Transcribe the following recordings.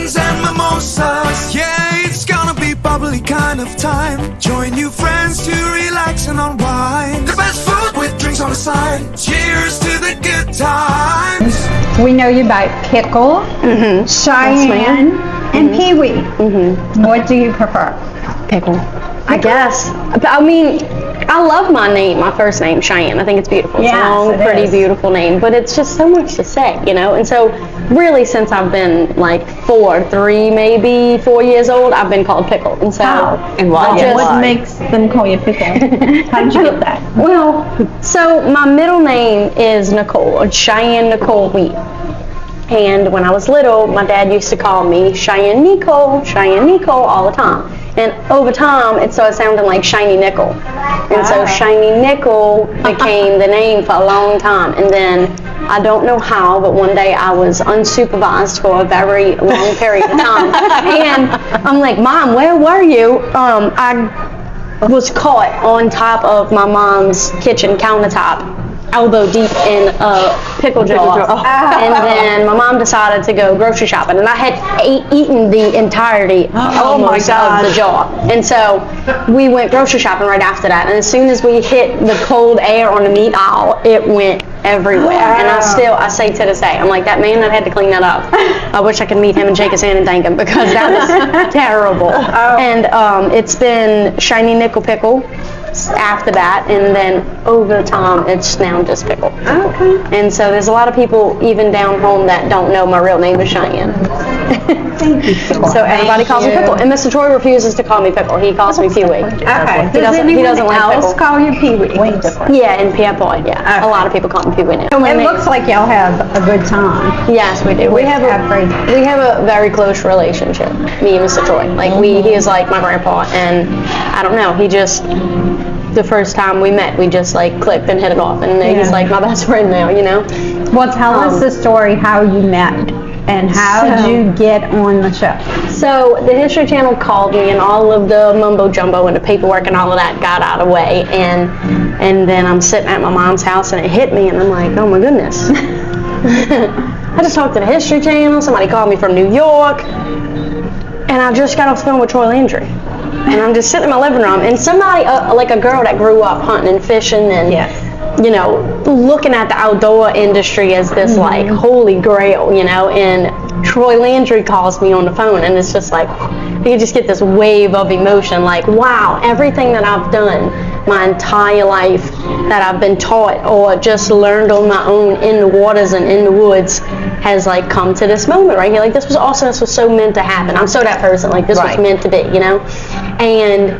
beans and mimosas. Yeah, it's gonna be bubbly kind of time. Join new friends to relax and unwind. The best food with drinks on the side. Cheers to the good times. We know you buy Pickle, Cheyenne, and Pee-wee. What do you prefer? Pickle. I guess. I mean, I love my name, my first name, Cheyenne. I think it's beautiful. It's a long, pretty, beautiful name, but it's just so much to say, you know? And so, really, since I've been like 4 years old, I've been called Pickle. And so, And why? What makes them call you Pickle? How did you get that? Well, so my middle name is Nicole, or Cheyenne Nicole Wheat. And when I was little, my dad used to call me Cheyenne Nicole all the time. And over time, it started sounding like Shiny Nickel. And so Shiny Nickel became the name for a long time. And then, I don't know how, but one day I was unsupervised for a very long period of time. And I'm like, Mom, where were you? I was caught on top of my mom's kitchen countertop, elbow deep in a pickle jar. And then my mom decided to go grocery shopping, and I had eaten the entirety almost of the jar. And so we went grocery shopping right after that, and as soon as we hit the cold air on the meat aisle, it went everywhere. And I say to this day, I'm like, that man that had to clean that up, I wish I could meet him and shake his hand and thank him, because that was terrible. And it's been Shiny Nickel Pickle after that, and then over time it's now just Pickle. And so there's a lot of people even down home that don't know my real name is Cheyenne. Thank you. So everybody calls me Pickle, and Mr. Troy refuses to call me Pickle. He calls me Pee-wee. Okay. He doesn't like else Pickle. call you Pee-wee? Yeah, and Pierre-Paul, yeah. A lot of people call me Pee-wee now. It looks like y'all have a good time. Yes, we do. We have a very close relationship, me and Mr. Troy. Like he is like my grandpa, and I don't know, he just, the first time we met, we just like clicked and hit it off, and he's like my best friend now, you know? Well, tell us the story how you met and how did you get on the show? So the History Channel called me, and all of the mumbo jumbo and the paperwork and all of that got out of the way, and then I'm sitting at my mom's house and it hit me, and I'm like, oh my goodness. I just talked to the History Channel, somebody called me from New York, and I just got off the phone with Troy Landry. And I'm just sitting in my living room, and somebody, like a girl that grew up hunting and fishing and, you know, looking at the outdoor industry as this like holy grail, you know, and Troy Landry calls me on the phone, and it's just like, you just get this wave of emotion, like, wow, everything that I've done my entire life that I've been taught or just learned on my own in the waters and in the woods has like come to this moment right here. Like, this was awesome, this was so meant to happen. I'm so that person, like this was meant to be, you know? And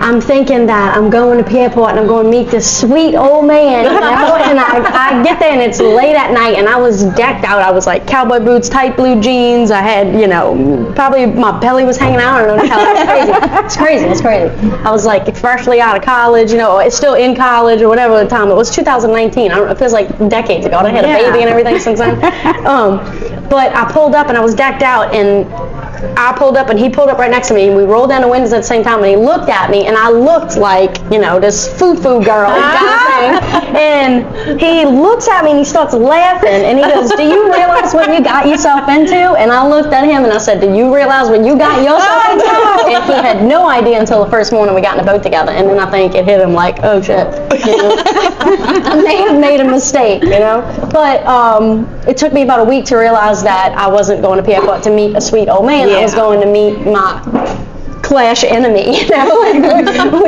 I'm thinking that I'm going to Pierpont and I'm going to meet this sweet old man, you know? And I get there and it's late at night and I was decked out. I was like cowboy boots, tight blue jeans. I had, you know, probably my belly was hanging out. I don't know how. It's crazy. It's crazy. I was like freshly out of college, you know, it's still in college or whatever the time. It was 2019. It feels like decades ago. I had a baby and everything since then. But I pulled up and I was decked out, and I pulled up and he pulled up right next to me, and we rolled down the windows at the same time, and he looked at me and I looked like, you know, this foo-foo girl kind of thing. And he looks at me and he starts laughing and he goes, do you realize what you got yourself into? And I looked at him and I said, do you realize what you got yourself into? And he had no idea until the first morning we got in the boat together, and then I think it hit him like, oh shit, you know? I may have made a mistake, you know? But it took me about a week to realize that I wasn't going to Pierpont to meet a sweet old man. I was going to meet my clash enemy, you know?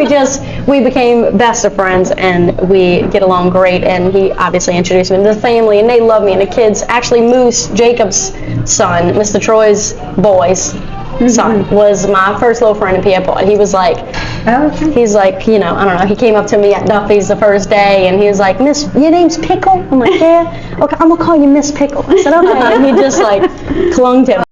we became best of friends, and we get along great, and he obviously introduced me to the family, and they love me, and the kids, actually Moose, Jacob's son, Mr. Troy's boy's son, was my first little friend in Pierpont. He was like, he's like, you know, I don't know, he came up to me at Duffy's the first day, and he was like, Miss, your name's Pickle? I'm like, yeah. Okay, I'm gonna call you Miss Pickle. I said, okay. And he just like clung to me.